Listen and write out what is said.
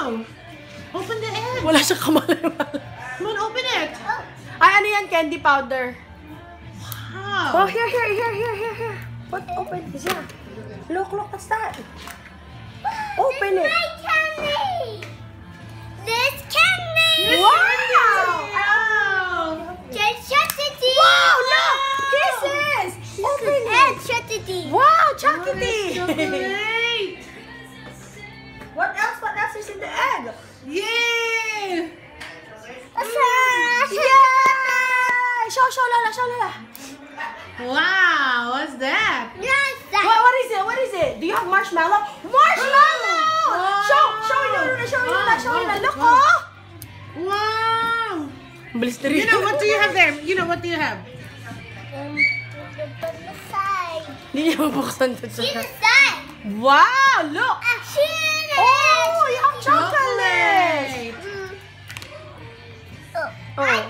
Wow! Open the egg! Wala siyang kamalay. Come on, open it! Ay, ano yan? Candy powder. Wow! Oh, here. Open this. Yeah. Look, what's that? Open it. My candy! This candy! Wow! Just shut it. Wow, look! Kisses! Open And it. shut it. Wow, chocolatey! Chocolate! What else? What else is in the egg? Yay! Yay! Show Lola. Wow, what's that? What is it? What is it? Do you have marshmallow? Marshmallow! Wow. Show Lola. Look, oh! Wow! Bilis na You know, what do you have there? You know, what do you have? Hindi niya mabuksan ito. She's the sun. Wow, look! Oh, you have chocolate! Chocolate! I